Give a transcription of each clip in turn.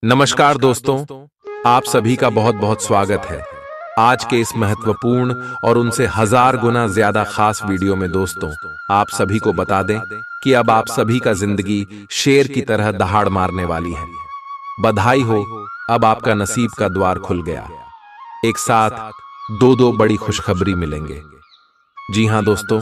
नमस्कार दोस्तों, आप सभी का बहुत बहुत स्वागत है आज के इस महत्वपूर्ण और उनसे हजार गुना ज्यादा खास वीडियो में। दोस्तों, आप सभी को बता दें कि अब आप सभी का जिंदगी शेर की तरह दहाड़ मारने वाली है। बधाई हो, अब आपका नसीब का द्वार खुल गया। एक साथ दो बड़ी खुशखबरी मिलेंगे। जी हां दोस्तों,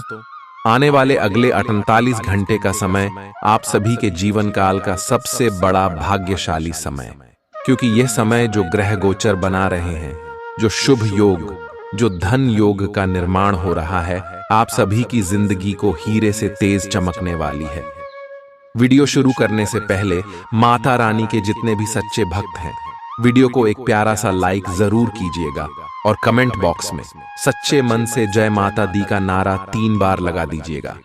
आने वाले अगले 48 घंटे का समय आप सभी के जीवन काल का सबसे बड़ा भाग्यशाली समय, क्योंकि यह समय जो ग्रह गोचर बना रहे हैं, जो शुभ योग, जो धन योग का निर्माण हो रहा है, आप सभी की जिंदगी को हीरे से तेज चमकने वाली है। वीडियो शुरू करने से पहले माता रानी के जितने भी सच्चे भक्त हैं, वीडियो को एक प्यारा सा लाइक जरूर कीजिएगा और कमेंट बॉक्स में सच्चे मन से जय माता दी का नारा 3 बार लगा दीजिएगा।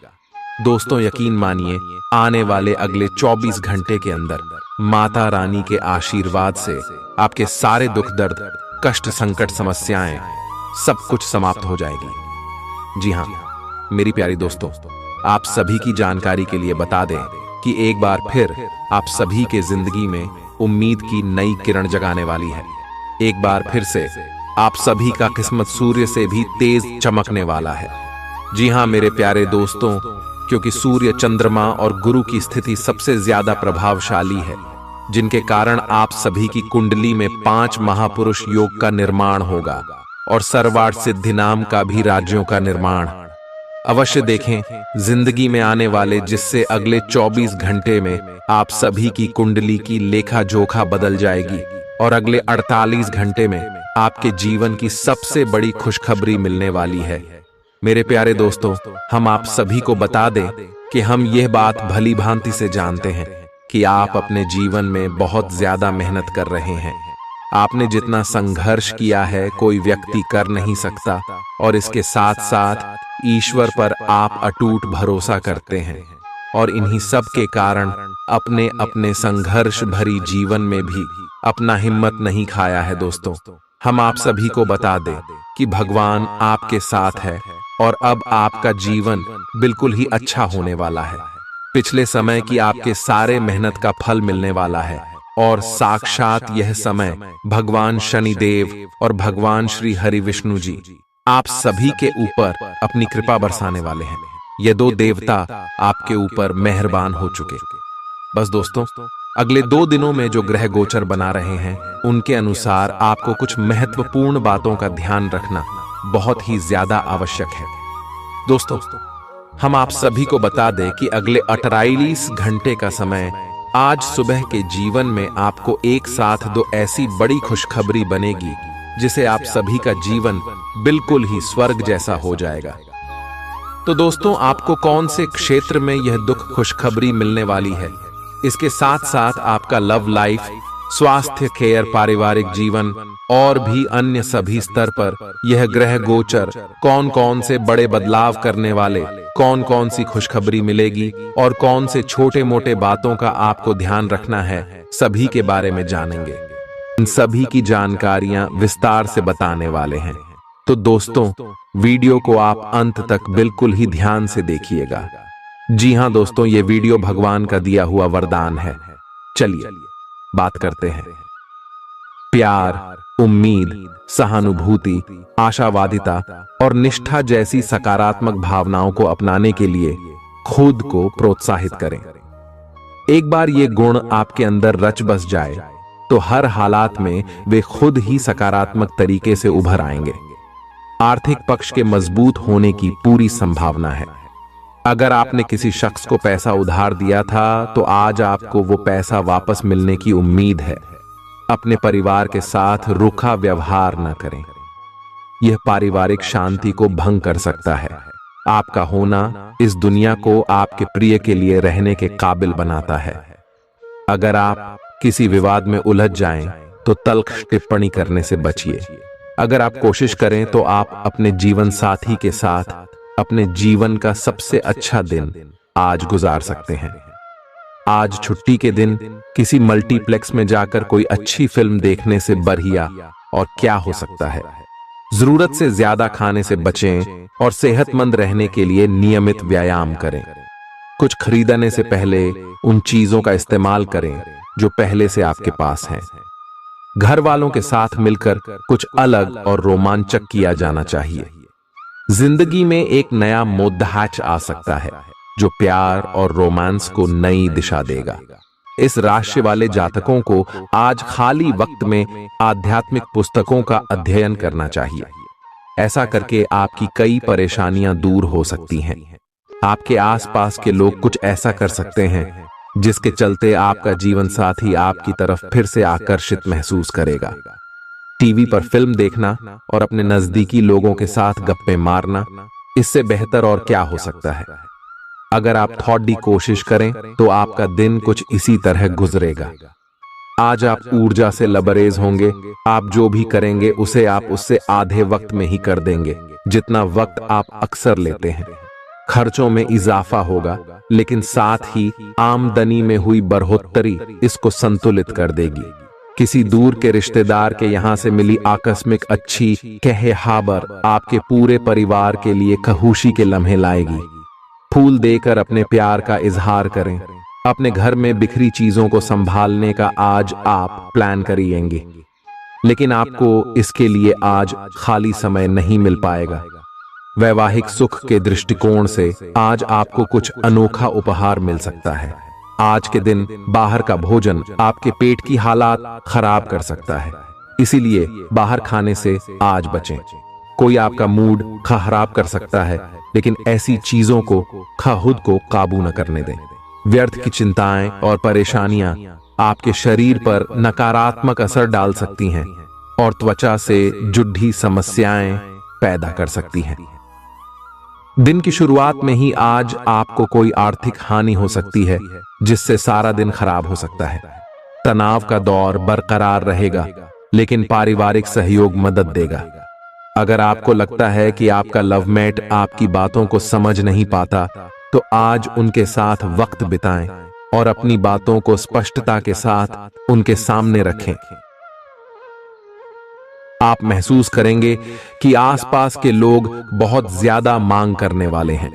दोस्तों, यकीन मानिए, आने वाले अगले 24 घंटे के अंदर माता रानी के आशीर्वाद से आपके सारे दुख दर्द, कष्ट, संकट, समस्याएं सब कुछ समाप्त हो जाएगी। जी हां मेरी प्यारी दोस्तों, आप सभी की जानकारी के लिए बता दें कि एक बार फिर आप सभी के जिंदगी में उम्मीद की नई किरण जगाने वाली है। एक बार फिर से आप सभी का किस्मत सूर्य से भी तेज चमकने वाला है। जी हां मेरे प्यारे दोस्तों, क्योंकि सूर्य, चंद्रमा और गुरु की स्थिति सबसे ज्यादा प्रभावशाली है, जिनके कारण आप सभी की कुंडली में 5 महापुरुष योग का निर्माण होगा और सर्वार्थ सिद्धि नाम का भी राज्यों का निर्माण। अवश्य देखें जिंदगी में आने वाले, जिससे अगले 24 घंटे में आप सभी की कुंडली की लेखा जोखा बदल जाएगी और अगले 48 घंटे में आपके जीवन की सबसे बड़ी खुशखबरी मिलने वाली है। मेरे प्यारे दोस्तों, हम आप सभी को बता दें कि हम यह बात भली भांति से जानते हैं कि आप अपने जीवन में बहुत ज्यादा मेहनत कर रहे हैं। आपने जितना संघर्ष किया है कोई व्यक्ति कर नहीं सकता, और इसके साथ साथ ईश्वर पर आप अटूट भरोसा करते हैं और इन्हीं सब के कारण अपने अपने संघर्ष भरी जीवन में भी अपना हिम्मत नहीं खाया है। दोस्तों, हम आप सभी को बता दें कि भगवान आपके साथ है और अब आपका जीवन बिल्कुल ही अच्छा होने वाला है। पिछले समय की आपके सारे मेहनत का फल मिलने वाला है और साक्षात यह समय भगवान शनिदेव और भगवान श्री हरि विष्णु जी आप सभी के ऊपर अपनी कृपा बरसाने वाले हैं। ये 2 देवता आपके ऊपर मेहरबान हो चुके। बस दोस्तों, अगले 2 दिनों में जो ग्रह गोचर बना रहे हैं, उनके अनुसार आपको कुछ महत्वपूर्ण बातों का ध्यान रखना बहुत ही ज्यादा आवश्यक है। दोस्तों, हम आप सभी को बता दें कि अगले 48 घंटे का समय, आज सुबह के जीवन में आपको एक साथ 2 ऐसी बड़ी खुशखबरी बनेगी जिसे आप सभी का जीवन बिल्कुल ही स्वर्ग जैसा हो जाएगा। तो दोस्तों, आपको कौन से क्षेत्र में यह दुख खुशखबरी मिलने वाली है, इसके साथ साथ आपका लव लाइफ, स्वास्थ्य, केयर, पारिवारिक जीवन और भी अन्य सभी स्तर पर यह ग्रह गोचर कौन कौन से बड़े बदलाव करने वाले, कौन कौन सी खुशखबरी मिलेगी और कौन से छोटे मोटे बातों का आपको ध्यान रखना है, सभी के बारे में जानेंगे। इन सभी की जानकारियां विस्तार से बताने वाले हैं। तो दोस्तों, वीडियो को आप अंत तक बिल्कुल ही ध्यान से देखिएगा। जी हां दोस्तों, ये वीडियो भगवान का दिया हुआ वरदान है। चलिए बात करते हैं। प्यार, उम्मीद, सहानुभूति, आशावादिता और निष्ठा जैसी सकारात्मक भावनाओं को अपनाने के लिए खुद को प्रोत्साहित करें। एक बार ये गुण आपके अंदर रच बस जाए तो हर हालात में वे खुद ही सकारात्मक तरीके से उभर आएंगे। आर्थिक पक्ष के मजबूत होने की पूरी संभावना है। अगर आपने किसी शख्स को पैसा उधार दिया था तो आज आपको वो पैसा वापस मिलने की उम्मीद है। अपने परिवार के साथ रूखा व्यवहार न करें, यह पारिवारिक शांति को भंग कर सकता है। आपका होना इस दुनिया को आपके प्रिय के लिए रहने के काबिल बनाता है। अगर आप किसी विवाद में उलझ जाएं तो तल्ख टिप्पणी करने से बचिए। अगर आप कोशिश करें तो आप अपने जीवन साथी के साथ अपने जीवन का सबसे अच्छा दिन आज गुजार सकते हैं। आज छुट्टी के दिन किसी मल्टीप्लेक्स में जाकर कोई अच्छी फिल्म देखने से बढ़िया और क्या हो सकता है। जरूरत से ज्यादा खाने से बचें और सेहतमंद रहने के लिए नियमित व्यायाम करें। कुछ खरीदने से पहले उन चीजों का इस्तेमाल करें जो पहले से आपके पास हैं। घर वालों के साथ मिलकर कुछ अलग और रोमांचक किया जाना चाहिए। जिंदगी में एक नया मोद्दाच आ सकता है जो प्यार और रोमांस को नई दिशा देगा। इस राशि वाले जातकों को आज खाली वक्त में आध्यात्मिक पुस्तकों का अध्ययन करना चाहिए। ऐसा करके आपकी कई परेशानियां दूर हो सकती हैं। आपके आसपास के लोग कुछ ऐसा कर सकते हैं जिसके चलते आपका जीवन साथी आपकी तरफ फिर से आकर्षित महसूस करेगा। टीवी पर फिल्म देखना और अपने नजदीकी लोगों के साथ गप्पे मारना, इससे बेहतर और क्या हो सकता है। अगर आप थोड़ी कोशिश करें तो आपका दिन कुछ इसी तरह गुजरेगा। आज आप ऊर्जा से लबरेज होंगे। आप जो भी करेंगे उसे आप उससे आधे वक्त में ही कर देंगे जितना वक्त आप अक्सर लेते हैं। खर्चों में इजाफा होगा, लेकिन साथ ही आमदनी में हुई बढ़ोतरी इसको संतुलित कर देगी। किसी दूर के रिश्तेदार के यहां से मिली आकस्मिक अच्छी खबर आपके पूरे परिवार के लिए खुशी के लम्हे लाएगी। फूल देकर अपने प्यार का इजहार करें। अपने घर में बिखरी चीजों को संभालने का आज आप प्लान करिएंगे, लेकिन आपको इसके लिए आज खाली समय नहीं मिल पाएगा। वैवाहिक सुख के दृष्टिकोण से आज आपको कुछ अनोखा उपहार मिल सकता है। आज के दिन बाहर का भोजन आपके पेट की हालात खराब कर सकता है, इसीलिए बाहर खाने से आज बचें। कोई आपका मूड खराब कर सकता है, लेकिन ऐसी चीजों को खुद को काबू न करने दें। व्यर्थ की चिंताएं और परेशानियां आपके शरीर पर नकारात्मक असर डाल सकती हैं और त्वचा से जुड़ी समस्याएं पैदा कर सकती हैं। दिन की शुरुआत में ही आज आपको कोई आर्थिक हानि हो सकती है, जिससे सारा दिन खराब हो सकता है। तनाव का दौर बरकरार रहेगा, लेकिन पारिवारिक सहयोग मदद देगा। अगर आपको लगता है कि आपका लवमेट आपकी बातों को समझ नहीं पाता, तो आज उनके साथ वक्त बिताएं और अपनी बातों को स्पष्टता के साथ उनके सामने रखें। आप महसूस करेंगे कि आसपास के लोग बहुत ज्यादा मांग करने वाले हैं,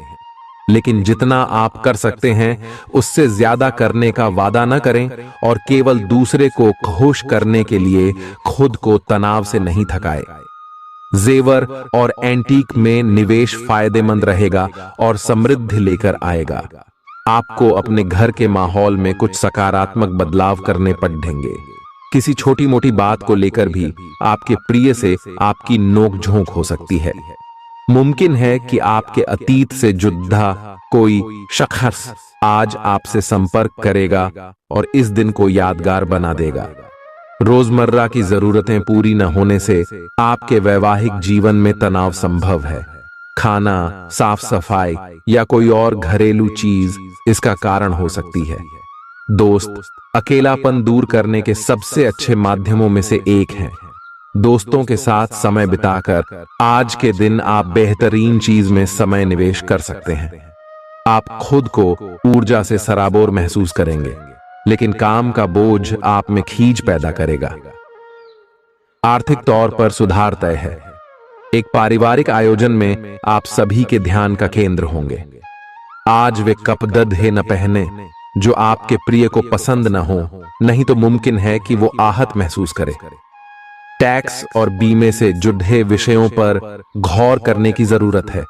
लेकिन जितना आप कर सकते हैं उससे ज्यादा करने का वादा न करें और केवल दूसरे को खुश करने के लिए खुद को तनाव से नहीं थकाए। जेवर और एंटीक में निवेश फायदेमंद रहेगा और समृद्धि लेकर आएगा। आपको अपने घर के माहौल में कुछ सकारात्मक बदलाव करने पड़ेंगे। किसी छोटी मोटी बात को लेकर भी आपके प्रिय से आपकी नोकझोंक हो सकती है। मुमकिन है कि आपके अतीत से जुड़ा कोई शख्स आज आपसे संपर्क करेगा और इस दिन को यादगार बना देगा। रोजमर्रा की जरूरतें पूरी न होने से आपके वैवाहिक जीवन में तनाव संभव है। खाना, साफ सफाई या कोई और घरेलू चीज इसका कारण हो सकती है। दोस्त अकेलापन दूर करने के सबसे अच्छे माध्यमों में से एक है। दोस्तों के साथ समय बिताकर आज के दिन आप बेहतरीन चीज में समय निवेश कर सकते हैं। आप खुद को ऊर्जा से सराबोर महसूस करेंगे, लेकिन काम का बोझ आप में खींच पैदा करेगा। आर्थिक तौर पर सुधार तय है। एक पारिवारिक आयोजन में आप सभी के ध्यान का केंद्र होंगे। आज वे कपड़े न पहने जो आपके प्रिय को पसंद न हो, नहीं तो मुमकिन है कि वो आहत महसूस करे। टैक्स और बीमे से जुड़े विषयों पर गौर करने की जरूरत है।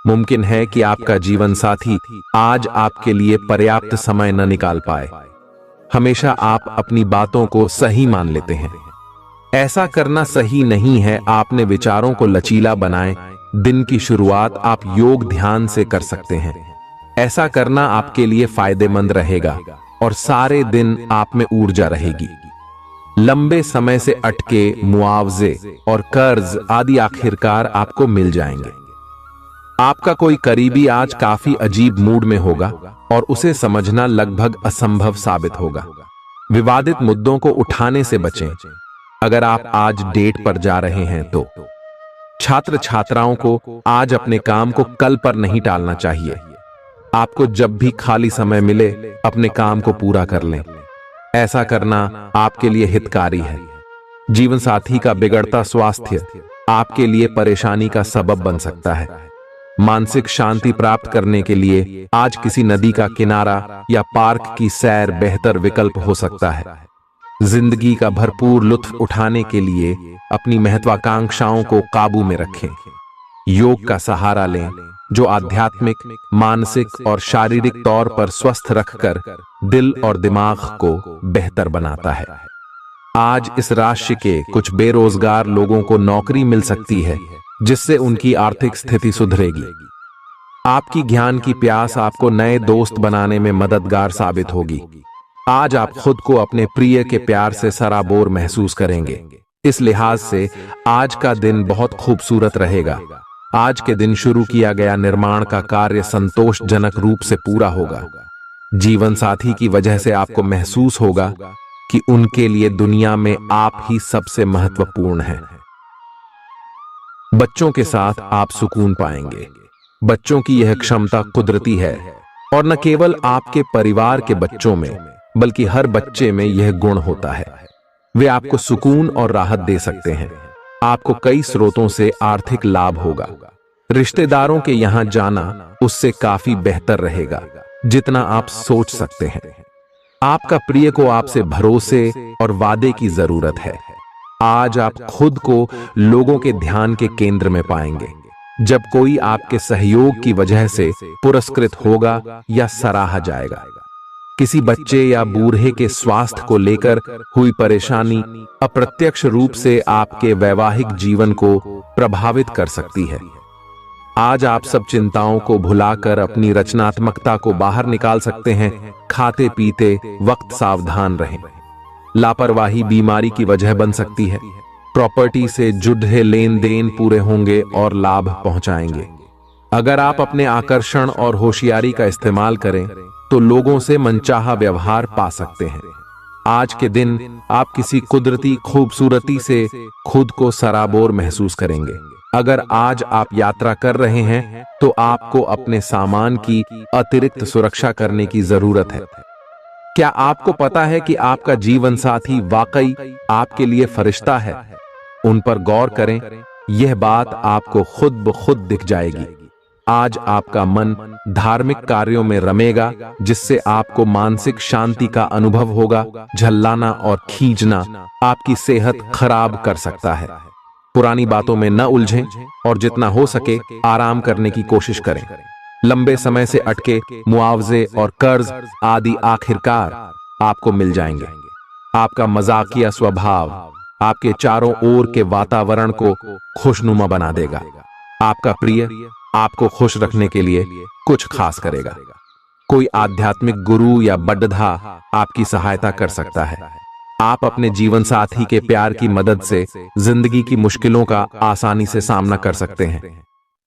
मुमकिन है कि आपका जीवन साथी आज आपके लिए पर्याप्त समय न निकाल पाए। हमेशा आप अपनी बातों को सही मान लेते हैं। ऐसा करना सही नहीं है। आपने विचारों को लचीला बनाएं। दिन की शुरुआत आप योग ध्यान से कर सकते हैं। ऐसा करना आपके लिए फायदेमंद रहेगा और सारे दिन आप में ऊर्जा रहेगी। लंबे समय से अटके मुआवजे और कर्ज आदि आखिरकार आपको मिल जाएंगे। आपका कोई करीबी आज काफी अजीब मूड में होगा और उसे समझना लगभग असंभव साबित होगा। विवादित मुद्दों को उठाने से बचें। अगर आप आज डेट पर जा रहे हैं तो छात्र छात्राओं को आज अपने काम को कल पर नहीं टालना चाहिए। आपको जब भी खाली समय मिले अपने काम को पूरा कर लें। ऐसा करना आपके लिए हितकारी है। जीवन साथी का बिगड़ता स्वास्थ्य आपके लिए परेशानी का सबब बन सकता है। मानसिक शांति प्राप्त करने के लिए आज किसी नदी का किनारा या पार्क की सैर बेहतर विकल्प हो सकता है। जिंदगी का भरपूर लुत्फ उठाने के लिए अपनी महत्वाकांक्षाओं को काबू में रखें। योग का सहारा लें, जो आध्यात्मिक, मानसिक और शारीरिक तौर पर स्वस्थ रखकर दिल और दिमाग को बेहतर बनाता है। आज इस राशि के कुछ बेरोजगार लोगों को नौकरी मिल सकती है, जिससे उनकी आर्थिक स्थिति सुधरेगी। आपकी ज्ञान की प्यास आपको नए दोस्त बनाने में मददगार साबित होगी। आज आप खुद को अपने प्रिय के प्यार से सराबोर महसूस करेंगे। इस लिहाज से आज का दिन बहुत खूबसूरत रहेगा। आज के दिन शुरू किया गया निर्माण का कार्य संतोषजनक रूप से पूरा होगा। जीवन साथी की वजह से आपको महसूस होगा कि उनके लिए दुनिया में आप ही सबसे महत्वपूर्ण हैं। बच्चों के साथ आप सुकून पाएंगे। बच्चों की यह क्षमता कुदरती है और न केवल आपके परिवार के बच्चों में बल्कि हर बच्चे में यह गुण होता है। वे आपको सुकून और राहत दे सकते हैं। आपको कई स्रोतों से आर्थिक लाभ होगा। रिश्तेदारों के यहां जाना उससे काफी बेहतर रहेगा जितना आप सोच सकते हैं। आपका प्रिय को आपसे भरोसे और वादे की जरूरत है। आज आप खुद को लोगों के ध्यान के केंद्र में पाएंगे, जब कोई आपके सहयोग की वजह से पुरस्कृत होगा या सराहा जाएगा। किसी बच्चे या बूढ़े के स्वास्थ्य को लेकर हुई परेशानी अप्रत्यक्ष रूप से आपके वैवाहिक जीवन को प्रभावित कर सकती है। आज आप सब चिंताओं को भुलाकर अपनी रचनात्मकता को बाहर निकाल सकते हैं। खाते पीते वक्त सावधान रहें। लापरवाही बीमारी की वजह बन सकती है। प्रॉपर्टी से जुड़े लेन देन पूरे होंगे और लाभ पहुंचाएंगे। अगर आप अपने आकर्षण और होशियारी का इस्तेमाल करें तो लोगों से मनचाहा व्यवहार पा सकते हैं। आज के दिन आप किसी कुदरती खूबसूरती से खुद को सराबोर महसूस करेंगे। अगर आज आप यात्रा कर रहे हैं तो आपको अपने सामान की अतिरिक्त सुरक्षा करने की जरूरत है। क्या आपको पता है कि आपका जीवन साथी वाकई आपके लिए फरिश्ता है? उन पर गौर करें, यह बात आपको खुद ब खुद दिख जाएगी। आज आपका मन धार्मिक कार्यों में रमेगा, जिससे आपको मानसिक शांति का अनुभव होगा। झल्लाना और खींचना आपकी सेहत खराब कर सकता है। पुरानी बातों में न उलझें और जितना हो सके आराम करने की कोशिश करें। लंबे समय से अटके मुआवजे और कर्ज आदि आखिरकार आपको मिल जाएंगे। आपका मजाकिया स्वभाव आपके चारों ओर के वातावरण को खुशनुमा बना देगा। आपका प्रिय आपको खुश रखने के लिए कुछ खास करेगा। कोई आध्यात्मिक गुरु या बड्ढा आपकी सहायता कर सकता है। आप अपने जीवन साथी के प्यार की मदद से जिंदगी की मुश्किलों का आसानी से सामना कर सकते हैं।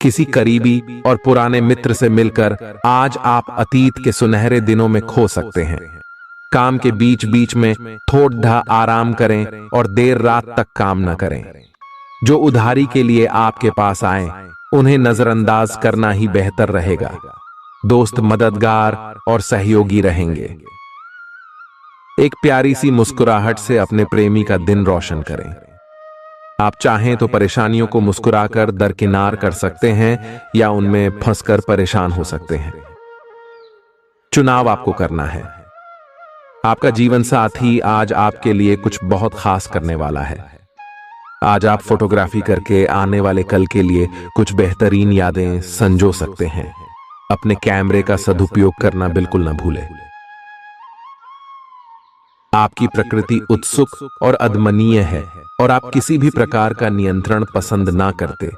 किसी करीबी और पुराने मित्र से मिलकर आज आप अतीत के सुनहरे दिनों में खो सकते हैं। काम के बीच बीच में थोड़ा आराम करें और देर रात तक काम न करें। जो उधारी के लिए आपके पास आए उन्हें नजरअंदाज करना ही बेहतर रहेगा। दोस्त मददगार और सहयोगी रहेंगे। एक प्यारी सी मुस्कुराहट से अपने प्रेमी का दिन रोशन करें। आप चाहें तो परेशानियों को मुस्कुराकर दरकिनार कर सकते हैं या उनमें फंसकर परेशान हो सकते हैं। चुनाव आपको करना है। आपका जीवन साथी आज आपके लिए कुछ बहुत खास करने वाला है। आज आप फोटोग्राफी करके आने वाले कल के लिए कुछ बेहतरीन यादें संजो सकते हैं। अपने कैमरे का सदुपयोग करना बिल्कुल न भूलें। आपकी प्रकृति उत्सुक और अदमनीय है और आप किसी भी प्रकार का नियंत्रण पसंद ना करते।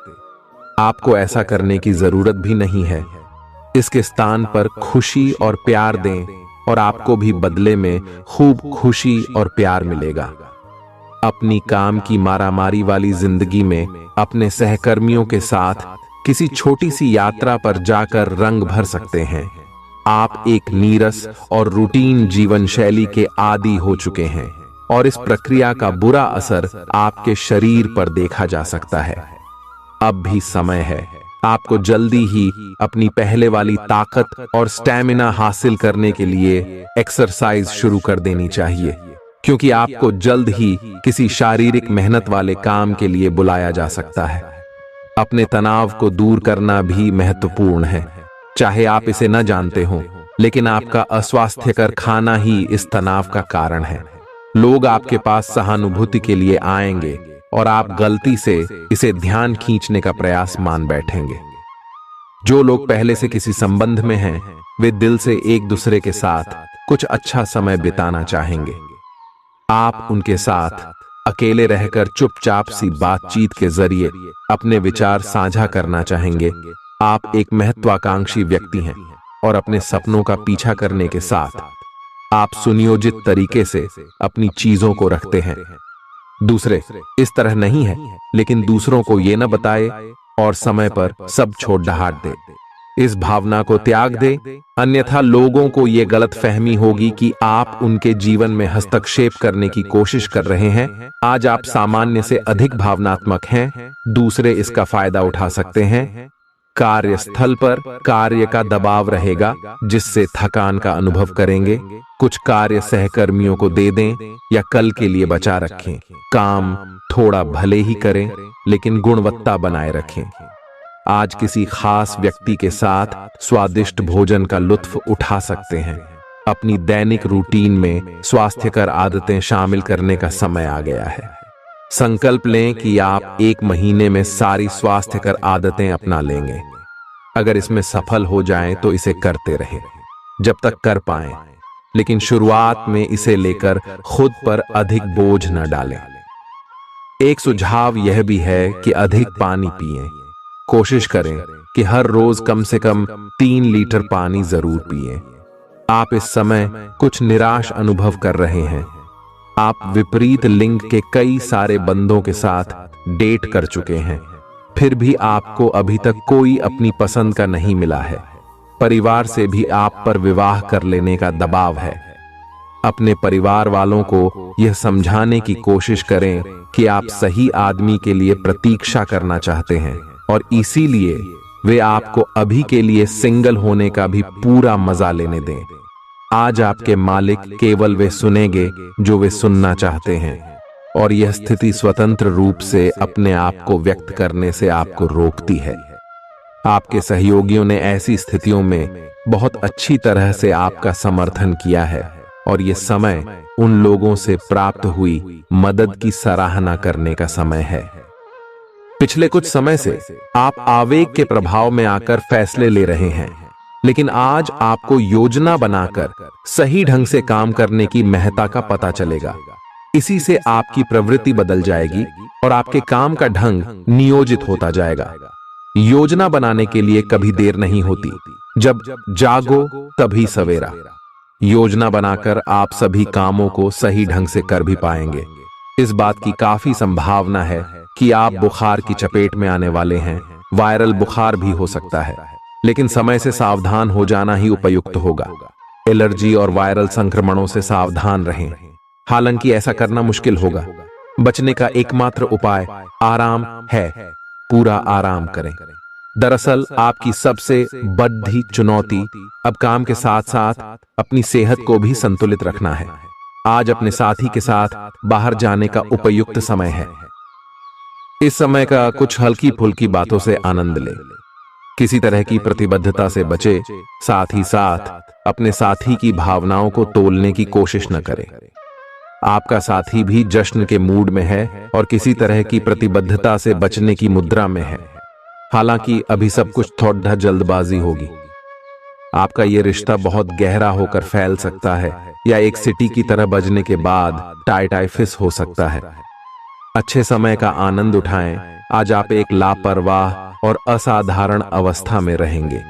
आपको ऐसा करने की जरूरत भी नहीं है। इसके स्थान पर खुशी और प्यार दें और आपको भी बदले में खूब खुशी और प्यार मिलेगा। अपनी काम की मारामारी वाली जिंदगी में अपने सहकर्मियों के साथ किसी छोटी सी यात्रा पर जाकर रंग भर सकते हैं। आप एक नीरस और रूटीन जीवन शैली के आदी हो चुके हैं और इस प्रक्रिया का बुरा असर आपके शरीर पर देखा जा सकता है। अब भी समय है। आपको जल्दी ही अपनी पहले वाली ताकत और स्टैमिना हासिल करने के लिए एक्सरसाइज शुरू कर देनी चाहिए, क्योंकि आपको जल्द ही किसी शारीरिक मेहनत वाले काम के लिए बुलाया जा सकता है। अपने तनाव को दूर करना भी महत्वपूर्ण है। चाहे आप इसे न जानते हो, लेकिन आपका अस्वास्थ्यकर खाना ही इस तनाव का कारण है। लोग आपके पास सहानुभूति के लिए आएंगे और आप गलती से इसे ध्यान खींचने का प्रयास मान बैठेंगे। जो लोग पहले से किसी संबंध में हैं, वे दिल से एक दूसरे के साथ कुछ अच्छा समय बिताना चाहेंगे। आप उनके साथ अकेले रहकर चुपचाप सी बातचीत के जरिए अपने विचार साझा करना चाहेंगे। आप एक महत्वाकांक्षी व्यक्ति हैं और अपने सपनों का पीछा करने के साथ आप सुनियोजित तरीके से अपनी चीजों को रखते हैं। दूसरे इस तरह नहीं है, लेकिन दूसरों को ये न बताए और समय पर सब छोड़ ढाट दे। इस भावना को त्याग दे, अन्यथा लोगों को ये गलतफहमी होगी कि आप उनके जीवन में हस्तक्षेप करने की कोशिश कर रहे हैं। आज आप सामान्य से अधिक भावनात्मक हैं, दूसरे इसका फायदा उठा सकते हैं। कार्यस्थल पर कार्य का दबाव रहेगा, जिससे थकान का अनुभव करेंगे। कुछ कार्य सहकर्मियों को दे दें या कल के लिए बचा रखें। काम थोड़ा भले ही करें, लेकिन गुणवत्ता बनाए रखें। आज किसी खास व्यक्ति के साथ स्वादिष्ट भोजन का लुत्फ उठा सकते हैं। अपनी दैनिक रूटीन में स्वास्थ्यकर आदतें शामिल करने का समय आ गया है। संकल्प लें कि आप 1 महीने में सारी स्वास्थ्यकर आदतें अपना लेंगे। अगर इसमें सफल हो जाएं तो इसे करते रहें जब तक कर पाएं, लेकिन शुरुआत में इसे लेकर खुद पर अधिक बोझ न डालें। एक सुझाव यह भी है कि अधिक पानी पिएं। कोशिश करें कि हर रोज कम से कम 3 लीटर पानी जरूर पिएं। आप इस समय कुछ निराश अनुभव कर रहे हैं। आप विपरीत लिंग के कई सारे बंदों के साथ डेट कर चुके हैं, फिर भी आपको अभी तक कोई अपनी पसंद का नहीं मिला है। परिवार से भी आप पर विवाह कर लेने का दबाव है। अपने परिवार वालों को यह समझाने की कोशिश करें कि आप सही आदमी के लिए प्रतीक्षा करना चाहते हैं और इसीलिए वे आपको अभी के लिए सिंगल होने का भी पूरा मजा लेने दें। आज आपके मालिक केवल वे सुनेंगे जो वे सुनना चाहते हैं, और यह स्थिति स्वतंत्र रूप से अपने आप को व्यक्त करने से आपको रोकती है। आपके सहयोगियों ने ऐसी स्थितियों में बहुत अच्छी तरह से आपका समर्थन किया है, और यह समय उन लोगों से प्राप्त हुई मदद की सराहना करने का समय है। पिछले कुछ समय से आप आवेग के प्रभाव में आकर फैसले ले रहे हैं, लेकिन आज आपको योजना बनाकर सही ढंग से काम करने की महत्ता का पता चलेगा। इसी से आपकी प्रवृत्ति बदल जाएगी और आपके काम का ढंग नियोजित होता जाएगा। योजना बनाने के लिए कभी देर नहीं होती, जब जागो तभी सवेरा। योजना बनाकर आप सभी कामों को सही ढंग से कर भी पाएंगे। इस बात की काफी संभावना है कि आप बुखार की चपेट में आने वाले हैं। वायरल बुखार भी हो सकता है, लेकिन समय से सावधान हो जाना ही उपयुक्त होगा। एलर्जी और वायरल संक्रमणों से सावधान रहें। हालांकि ऐसा करना मुश्किल होगा। बचने का एकमात्र उपाय आराम है। पूरा आराम करें। दरअसल आपकी सबसे बड़ी चुनौती अब काम के साथ साथ अपनी सेहत को भी संतुलित रखना है। आज अपने साथी के साथ बाहर जाने का उपयुक्त समय है। इस समय का कुछ हल्की फुल्की बातों से आनंद लें। किसी तरह की प्रतिबद्धता से बचे, साथ ही साथ अपने साथी की भावनाओं को तोलने की कोशिश न करें। आपका साथी भी जश्न के मूड में है और किसी तरह की प्रतिबद्धता से बचने की मुद्रा में है। हालांकि अभी सब कुछ थोड़ा जल्दबाजी होगी। आपका यह रिश्ता बहुत गहरा होकर फैल सकता है, या एक सिटी की तरह बजने के बाद टाइफिस हो सकता है। अच्छे समय का आनंद उठाएं। आज आप एक लापरवाह और असाधारण अवस्था में रहेंगे।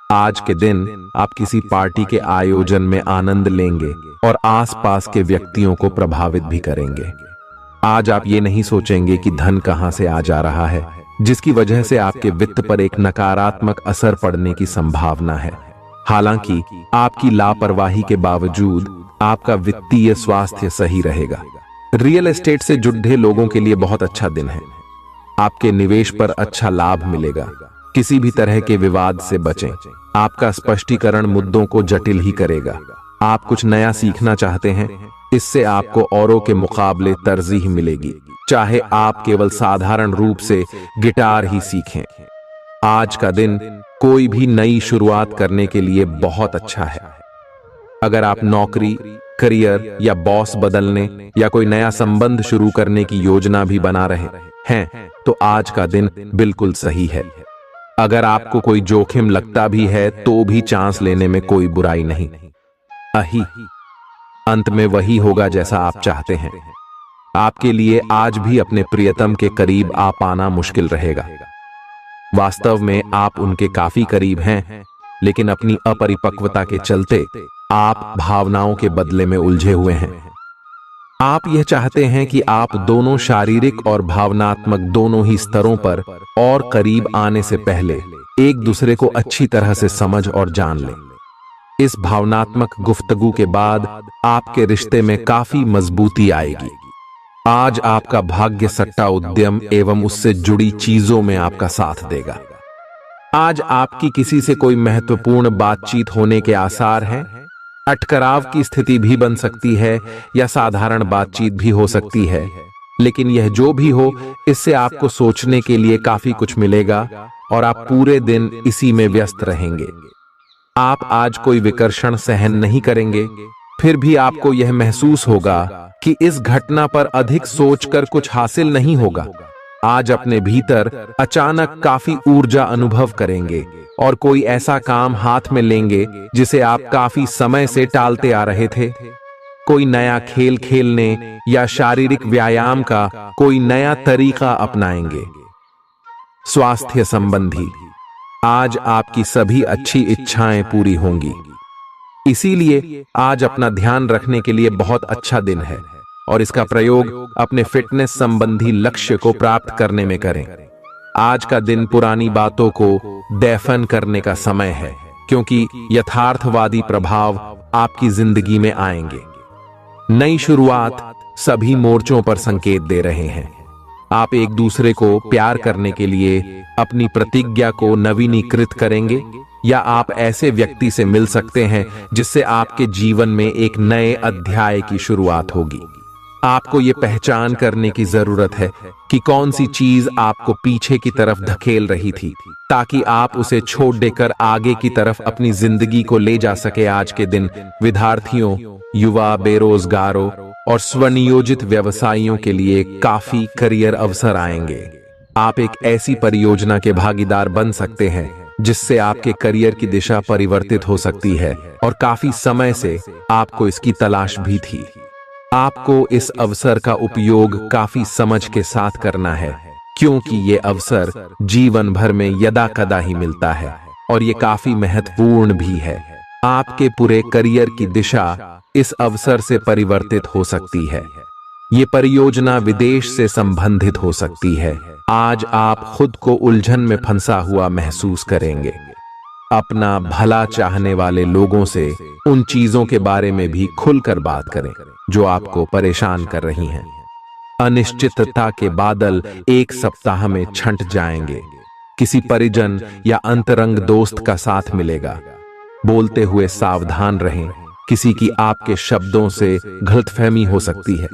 आज के दिन आप किसी पार्टी के आयोजन में आनंद लेंगे और आसपास के व्यक्तियों को प्रभावित भी करेंगे। आज आप ये नहीं सोचेंगे कि धन कहां से आ जा रहा है, जिसकी वजह से आपके वित्त पर एक नकारात्मक असर पड़ने की संभावना है। हालांकि आपकी लापरवाही के बावजूद आपका वित्तीय स्वास्थ्य सही रहेगा। रियल एस्टेट से जुड़े लोगों के लिए बहुत अच्छा दिन है। आपके निवेश पर अच्छा लाभ मिलेगा। किसी भी तरह के विवाद से बचें। आपका स्पष्टीकरण मुद्दों को जटिल ही करेगा। आप कुछ नया सीखना चाहते हैं, इससे आपको औरों के मुकाबले तरजीह मिलेगी। चाहे आप केवल साधारण रूप से गिटार ही सीखें। आज का दिन कोई भी नई शुरुआत करने के लिए बहुत अच्छा है। अगर आप नौकरी, करियर या बॉस बदलने या कोई नया संबंध शुरू करने की योजना भी बना रहे हैं तो आज का दिन बिल्कुल सही है। अगर आपको कोई जोखिम लगता भी है तो भी चांस लेने में कोई बुराई नहीं। अंत में वही होगा जैसा आप चाहते हैं। आपके लिए आज भी अपने प्रियतम के करीब आ पाना मुश्किल रहेगा। वास्तव में आप उनके काफी करीब हैं, लेकिन अपनी अपरिपक्वता के चलते आप भावनाओं के बदले में उलझे हुए हैं। आप यह चाहते हैं कि आप दोनों शारीरिक और भावनात्मक दोनों ही स्तरों पर और करीब आने से पहले एक दूसरे को अच्छी तरह से समझ और जान लें। इस भावनात्मक गुफ्तगू के बाद आपके रिश्ते में काफी मजबूती आएगी। आज आपका भाग्य सट्टा उद्यम एवं उससे जुड़ी चीजों में आपका साथ देगा। आज आपकी किसी से कोई महत्वपूर्ण बातचीत होने के आसार हैं। अटकराव की स्थिति भी बन सकती है या साधारण बातचीत भी हो सकती है, लेकिन यह जो भी हो, इससे आपको सोचने के लिए काफी कुछ मिलेगा और आप पूरे दिन इसी में व्यस्त रहेंगे। आप आज कोई विकर्षण सहन नहीं करेंगे, फिर भी आपको यह महसूस होगा कि इस घटना पर अधिक सोचकर कुछ हासिल नहीं होगा। आज अपने भीतर अचानक काफी ऊर्जा अनुभव करेंगे और कोई ऐसा काम हाथ में लेंगे जिसे आप काफी समय से टालते आ रहे थे। कोई नया खेल खेलने या शारीरिक व्यायाम का कोई नया तरीका अपनाएंगे। स्वास्थ्य संबंधी आज आपकी सभी अच्छी इच्छाएं पूरी होंगी, इसीलिए आज अपना ध्यान रखने के लिए बहुत अच्छा दिन है और इसका प्रयोग अपने फिटनेस संबंधी लक्ष्य को प्राप्त करने में करें। आज का दिन पुरानी बातों को दफन करने का समय है, क्योंकि यथार्थवादी प्रभाव आपकी जिंदगी में आएंगे। नई शुरुआत सभी मोर्चों पर संकेत दे रहे हैं। आप एक दूसरे को प्यार करने के लिए अपनी प्रतिज्ञा को नवीनीकृत करेंगे या आप ऐसे व्यक्ति से मिल सकते हैं जिससे आपके जीवन में एक नए अध्याय की शुरुआत होगी। आपको ये पहचान करने की जरूरत है कि कौन सी चीज आपको पीछे की तरफ धकेल रही थी, ताकि आप उसे छोड़ देकर आगे की तरफ अपनी जिंदगी को ले जा सके। आज के दिन विद्यार्थियों, युवा, बेरोजगारों और स्वनियोजित व्यवसायियों के लिए काफी करियर अवसर आएंगे। आप एक ऐसी परियोजना के भागीदार बन सकते हैं जिससे आपके करियर की दिशा परिवर्तित हो सकती है और काफी समय से आपको इसकी तलाश भी थी। आपको इस अवसर का उपयोग काफी समझ के साथ करना है, क्योंकि ये अवसर जीवन भर में यदा कदा ही मिलता है और ये काफी महत्वपूर्ण भी है। आपके पूरे करियर की दिशा इस अवसर से परिवर्तित हो सकती है। ये परियोजना विदेश से संबंधित हो सकती है। आज आप खुद को उलझन में फंसा हुआ महसूस करेंगे। अपना भला चाहने वाले लोगों से उन चीजों के बारे में भी खुलकर बात करें जो आपको परेशान कर रही हैं। अनिश्चितता के बादल एक सप्ताह में छंट जाएंगे। किसी परिजन या अंतरंग दोस्त का साथ मिलेगा। बोलते हुए सावधान रहें, किसी की आपके शब्दों से गलतफहमी हो सकती है।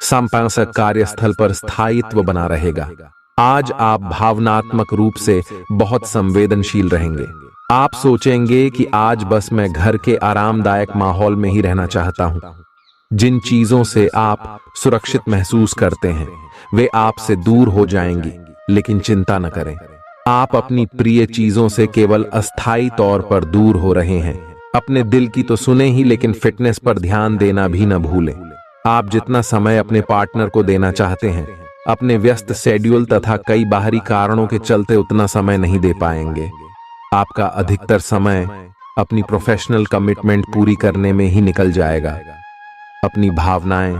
संपादक कार्यस्थल पर स्थायित्व बना रहेगा। आज आप भावनात्मक रूप से बहुत संवेदनशील रहेंगे। आप सोचेंगे कि आज बस मैं घर के आरामदायक माहौल में ही रहना चाहता हूं। जिन चीजों से आप सुरक्षित महसूस करते हैं वे आपसे दूर हो जाएंगी, लेकिन चिंता न करें, आप अपनी प्रिय चीजों से केवल अस्थायी तौर पर दूर हो रहे हैं। अपने दिल की तो सुने ही, लेकिन फिटनेस पर ध्यान देना भी न भूलें। आप जितना समय अपने पार्टनर को देना चाहते हैं, अपने व्यस्त शेड्यूल तथा कई बाहरी कारणों के चलते उतना समय नहीं दे पाएंगे। आपका अधिकतर समय अपनी प्रोफेशनल कमिटमेंट पूरी करने में ही निकल जाएगा। अपनी भावनाएं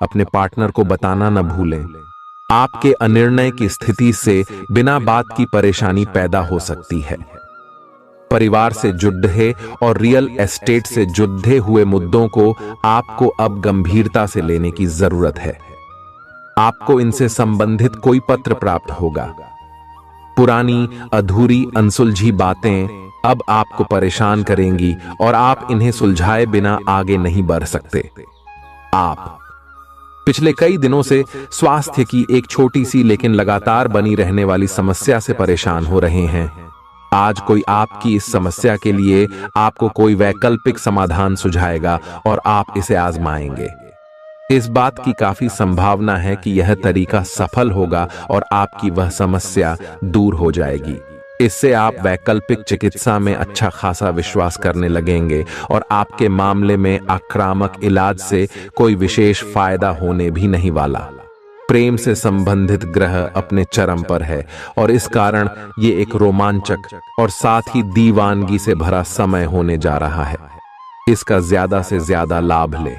अपने पार्टनर को बताना न भूलें। आपके अनिर्णय की स्थिति से बिना बात की परेशानी पैदा हो सकती है। परिवार से जुड़े और रियल एस्टेट से जुड़े हुए मुद्दों को आपको अब गंभीरता से लेने की जरूरत है। आपको इनसे संबंधित कोई पत्र प्राप्त होगा। पुरानी, अधूरी, अनसुलझी बातें अब आपको परेशान करेंगी और आप इन्हें सुलझाए बिना आगे नहीं बढ़ सकते। आप पिछले कई दिनों से स्वास्थ्य की एक छोटी सी लेकिन लगातार बनी रहने वाली समस्या से परेशान हो रहे हैं। आज कोई आपकी इस समस्या के लिए आपको कोई वैकल्पिक समाधान सुझाएगा और आप इसे आजमाएंगे। इस बात की काफी संभावना है कि यह तरीका सफल होगा और आपकी वह समस्या दूर हो जाएगी। इससे आप वैकल्पिक चिकित्सा में अच्छा खासा विश्वास करने लगेंगे और आपके मामले में आक्रामक इलाज से कोई विशेष फायदा होने भी नहीं वाला। प्रेम से संबंधित ग्रह अपने चरम पर है और इस कारण ये एक रोमांचक और साथ ही दीवानगी से भरा समय होने जा रहा है। इसका ज्यादा से ज्यादा लाभ ले।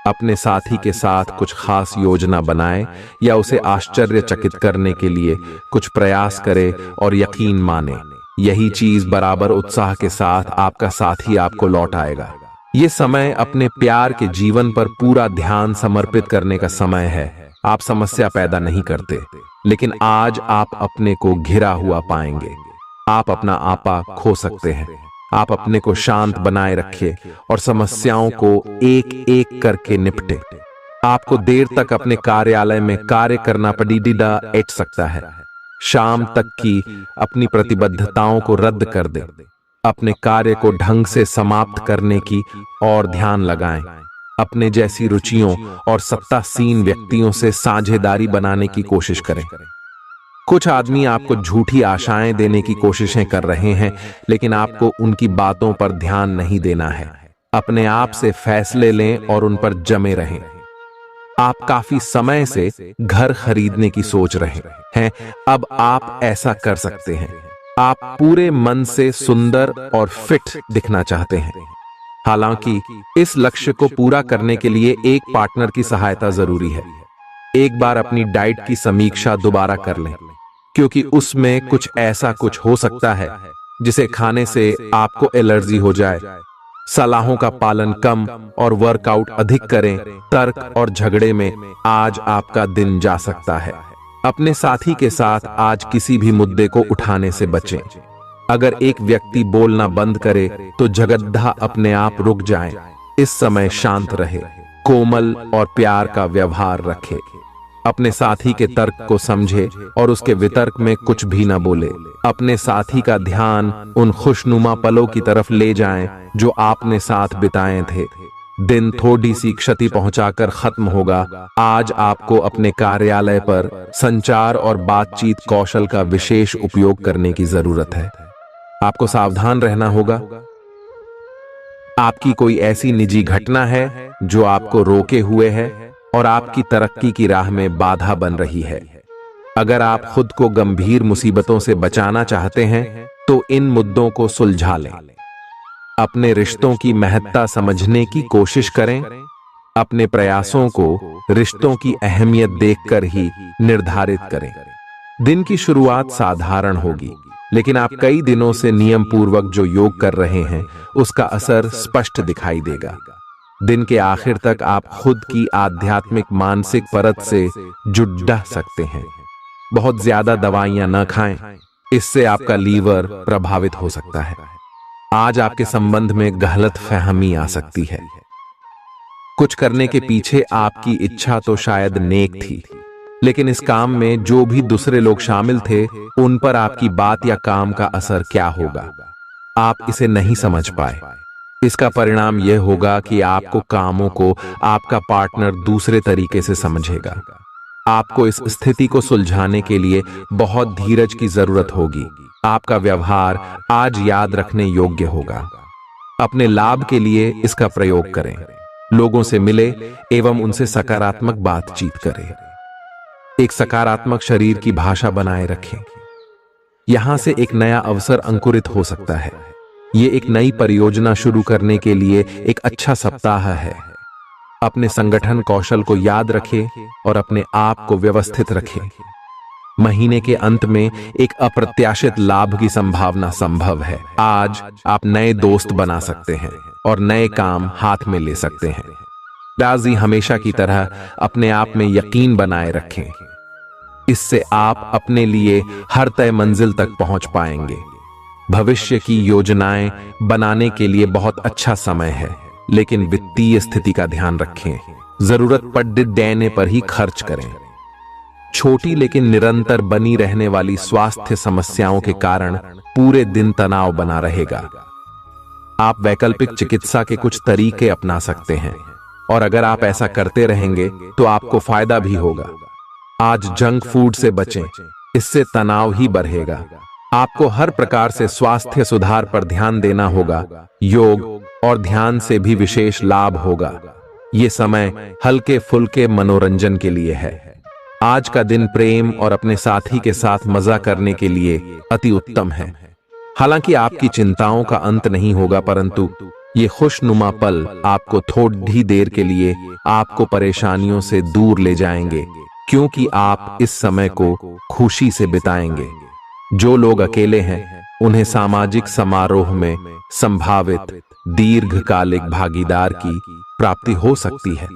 अपने साथी के साथ कुछ खास योजना बनाएं या उसे आश्चर्यचकित करने के लिए कुछ प्रयास करें और यकीन माने यही चीज बराबर उत्साह के साथ आपका साथी आपको लौट आएगा। ये समय अपने प्यार के जीवन पर पूरा ध्यान समर्पित करने का समय है। आप समस्या पैदा नहीं करते, लेकिन आज आप अपने को घिरा हुआ पाएंगे। आप अपना आपा खो सकते हैं। आप अपने को शांत बनाए रखिए और समस्याओं को एक एक करके निपटे। आपको देर तक अपने कार्यालय में कार्य करना पड़ सकता है। शाम तक की अपनी प्रतिबद्धताओं को रद्द कर दें। अपने कार्य को ढंग से समाप्त करने की और ध्यान लगाएं। अपने जैसी रुचियों और सत्तासीन व्यक्तियों से साझेदारी बनाने की कोशिश करें। कुछ आदमी आपको झूठी आशाएं देने की कोशिशें कर रहे हैं, लेकिन आपको उनकी बातों पर ध्यान नहीं देना है। अपने आप से फैसले लें और उन पर जमे रहें। आप काफी समय से घर खरीदने की सोच रहे हैं। अब आप ऐसा कर सकते हैं। आप पूरे मन से सुंदर और फिट दिखना चाहते हैं। हालांकि इस लक्ष्य को पूरा करने के लिए एक पार्टनर की सहायता जरूरी है। एक बार अपनी डाइट की समीक्षा दोबारा कर लें, क्योंकि उसमें कुछ हो सकता है जिसे खाने से आपको एलर्जी हो जाए। सलाहों का पालन कम और वर्कआउट अधिक करें। तर्क और झगड़े में आज आपका दिन जा सकता है। अपने साथी के साथ आज किसी भी मुद्दे को उठाने से बचें। अगर एक व्यक्ति बोलना बंद करे तो जगद्धा अपने आप रुक जाए। इस समय शांत रहे, कोमल और प्यार का व्यवहार रखे। अपने साथी के तर्क को समझे और उसके वितर्क में कुछ भी न बोले। अपने साथी का ध्यान उन खुशनुमा पलों की तरफ ले जाएं जो आपने साथ बिताए थे। दिन थोड़ी सी क्षति पहुंचाकर खत्म होगा। आज आपको अपने कार्यालय पर संचार और बातचीत कौशल का विशेष उपयोग करने की जरूरत है। आपको सावधान रहना होगा। आपकी कोई ऐसी निजी घटना है जो आपको रोके हुए है और आपकी तरक्की की राह में बाधा बन रही है। अगर आप खुद को गंभीर मुसीबतों से बचाना चाहते हैं तो इन मुद्दों को सुलझा लें। अपने रिश्तों की महत्ता समझने की कोशिश करें। अपने प्रयासों को रिश्तों की अहमियत देखकर ही निर्धारित करें। दिन की शुरुआत साधारण होगी, लेकिन आप कई दिनों से नियम पूर्वक जो योग कर रहे हैं उसका असर स्पष्ट दिखाई देगा। दिन के आखिर तक आप खुद की आध्यात्मिक मानसिक परत से जुड़ सकते हैं। बहुत ज्यादा दवाइयां न खाएं, इससे आपका लीवर प्रभावित हो सकता है। आज आपके संबंध में गलतफहमी आ सकती है। कुछ करने के पीछे आपकी इच्छा तो शायद नेक थी, लेकिन इस काम में जो भी दूसरे लोग शामिल थे उन पर आपकी बात या काम का असर क्या होगा, आप इसे नहीं समझ पाए। इसका परिणाम यह होगा कि आपको कामों को आपका पार्टनर दूसरे तरीके से समझेगा। आपको इस स्थिति को सुलझाने के लिए बहुत धीरज की जरूरत होगी। आपका व्यवहार आज याद रखने योग्य होगा। अपने लाभ के लिए इसका प्रयोग करें। लोगों से मिले एवं उनसे सकारात्मक बातचीत करें। एक सकारात्मक शरीर की भाषा बनाए रखें। यहां से एक नया अवसर अंकुरित हो सकता है। ये एक नई परियोजना शुरू करने के लिए एक अच्छा सप्ताह है। अपने संगठन कौशल को याद रखें और अपने आप को व्यवस्थित रखें। महीने के अंत में एक अप्रत्याशित लाभ की संभावना संभव है। आज आप नए दोस्त बना सकते हैं और नए काम हाथ में ले सकते हैं। राजी हमेशा की तरह अपने आप में यकीन बनाए रखें। इससे आप अपने लिए हर तय मंजिल तक पहुंच पाएंगे। भविष्य की योजनाएं बनाने के लिए बहुत अच्छा समय है, लेकिन वित्तीय स्थिति का ध्यान रखें। जरूरत पड़ने पर ही खर्च करें। छोटी लेकिन निरंतर बनी रहने वाली स्वास्थ्य समस्याओं के कारण पूरे दिन तनाव बना रहेगा। आप वैकल्पिक चिकित्सा के कुछ तरीके अपना सकते हैं और अगर आप ऐसा करते रहेंगे तो आपको फायदा भी होगा। आज जंक फूड से बचें, इससे तनाव ही बढ़ेगा। आपको हर प्रकार से स्वास्थ्य सुधार पर ध्यान देना होगा। योग और ध्यान से भी विशेष लाभ होगा। ये समय हल्के फुल्के मनोरंजन के लिए है। आज का दिन प्रेम और अपने साथी के साथ मजा करने के लिए अति उत्तम है। हालांकि आपकी चिंताओं का अंत नहीं होगा, परंतु ये खुशनुमा पल आपको थोड़ी देर के लिए आपको परेशानियों से दूर ले जाएंगे, क्योंकि आप इस समय को खुशी से बिताएंगे। जो लोग अकेले हैं उन्हें सामाजिक समारोह में संभावित दीर्घकालिक भागीदार की प्राप्ति हो सकती है।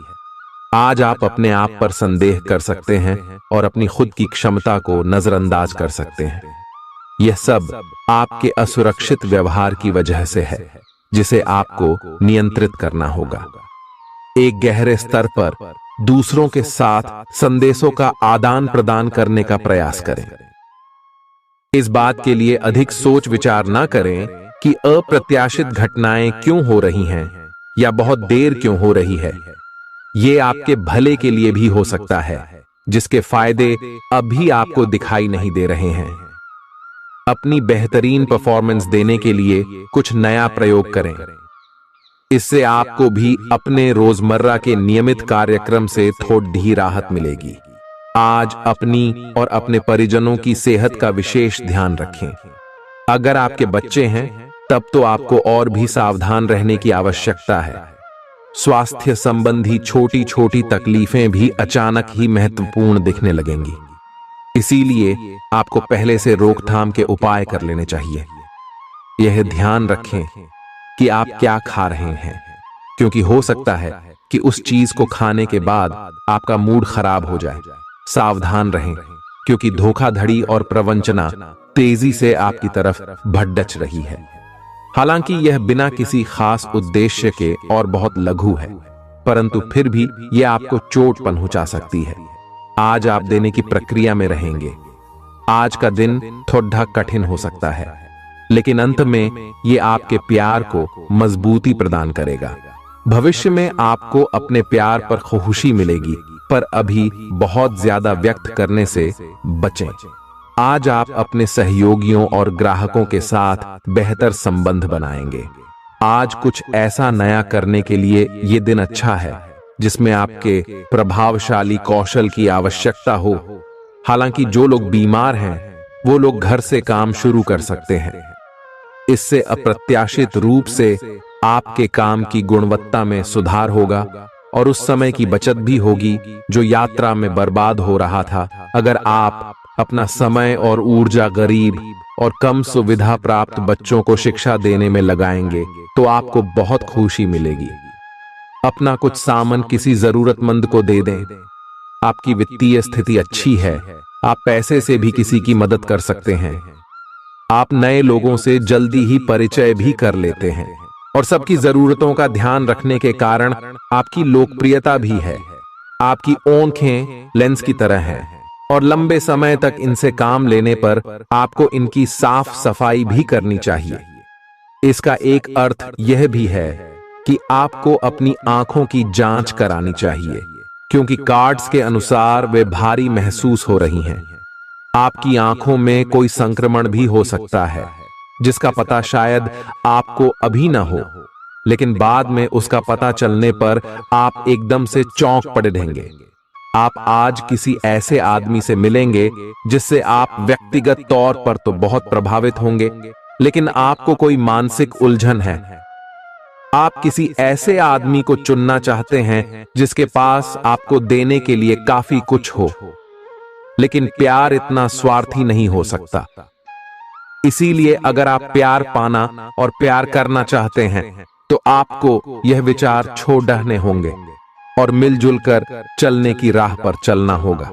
आज आप अपने आप पर संदेह कर सकते हैं और अपनी खुद की क्षमता को नजरअंदाज कर सकते हैं। यह सब आपके असुरक्षित व्यवहार की वजह से है, जिसे आपको नियंत्रित करना होगा। एक गहरे स्तर पर दूसरों के साथ संदेशों का आदान प्रदान करने का प्रयास करें। इस बात के लिए अधिक सोच विचार न करें कि अप्रत्याशित घटनाएं क्यों हो रही हैं या बहुत देर क्यों हो रही है। ये आपके भले के लिए भी हो सकता है, जिसके फायदे अभी आपको दिखाई नहीं दे रहे हैं। अपनी बेहतरीन परफॉर्मेंस देने के लिए कुछ नया प्रयोग करें। इससे आपको भी अपने रोजमर्रा के नियमित कार्यक्रम से थोड़ी राहत मिलेगी। आज अपनी और अपने परिजनों की सेहत का विशेष ध्यान रखें। अगर आपके बच्चे हैं तब तो आपको और भी सावधान रहने की आवश्यकता है। स्वास्थ्य संबंधी छोटी छोटी तकलीफें भी अचानक ही महत्वपूर्ण दिखने लगेंगी, इसीलिए आपको पहले से रोकथाम के उपाय कर लेने चाहिए। यह ध्यान रखें कि आप क्या खा रहे हैं, क्योंकि हो सकता है कि उस चीज को खाने के बाद आपका मूड खराब हो जाए। सावधान रहें, क्योंकि धोखाधड़ी और प्रवंचना तेजी से आपकी तरफ भड़क रही है। हालांकि यह बिना किसी खास उद्देश्य के और बहुत लघु है, परंतु फिर भी यह आपको चोट पहुंचा सकती है। आज आप देने की प्रक्रिया में रहेंगे। आज का दिन थोड़ा कठिन हो सकता है, लेकिन अंत में यह आपके प्यार को मजबूती प्रदान करेगा। भविष्य में आपको अपने प्यार पर खुशी मिलेगी, पर अभी बहुत ज्यादा व्यक्त करने से बचें। आज आप अपने सहयोगियों और ग्राहकों के साथ बेहतर संबंध बनाएंगे। आज कुछ ऐसा नया करने के लिए ये दिन अच्छा है जिसमें आपके प्रभावशाली कौशल की आवश्यकता हो। हालांकि जो लोग बीमार हैं वो लोग घर से काम शुरू कर सकते हैं। इससे अप्रत्याशित रूप से आपके काम की गुणवत्ता में सुधार होगा और उस समय की बचत भी होगी जो यात्रा में बर्बाद हो रहा था। अगर आप अपना समय और ऊर्जा गरीब और कम सुविधा प्राप्त बच्चों को शिक्षा देने में लगाएंगे तो आपको बहुत खुशी मिलेगी। अपना कुछ सामान किसी जरूरतमंद को दे दें। आपकी वित्तीय स्थिति अच्छी है, आप पैसे से भी किसी की मदद कर सकते हैं। आप नए लोगों से जल्दी ही परिचय भी कर लेते हैं और सबकी जरूरतों का ध्यान रखने के कारण आपकी लोकप्रियता भी है। आपकी आंखें लेंस की तरह हैं और लंबे समय तक इनसे काम लेने पर आपको इनकी साफ सफाई भी करनी चाहिए। इसका एक अर्थ यह भी है कि आपको अपनी आंखों की जांच करानी चाहिए, क्योंकि कार्ड्स के अनुसार वे भारी महसूस हो रही हैं। आपकी आंखों में कोई संक्रमण भी हो सकता है जिसका पता शायद आपको अभी ना हो, लेकिन बाद में उसका पता चलने पर आप एकदम से चौंक पड़े रहेंगे। आप आज किसी ऐसे आदमी से मिलेंगे जिससे आप व्यक्तिगत तौर पर तो बहुत प्रभावित होंगे, लेकिन आपको कोई मानसिक उलझन है। आप किसी ऐसे आदमी को चुनना चाहते हैं जिसके पास आपको देने के लिए काफी कुछ हो, लेकिन प्यार इतना स्वार्थी नहीं हो सकता। इसीलिए अगर आप प्यार पाना और प्यार करना चाहते हैं तो आपको यह विचार छोड़ने होंगे और मिलजुल कर चलने की राह पर चलना होगा।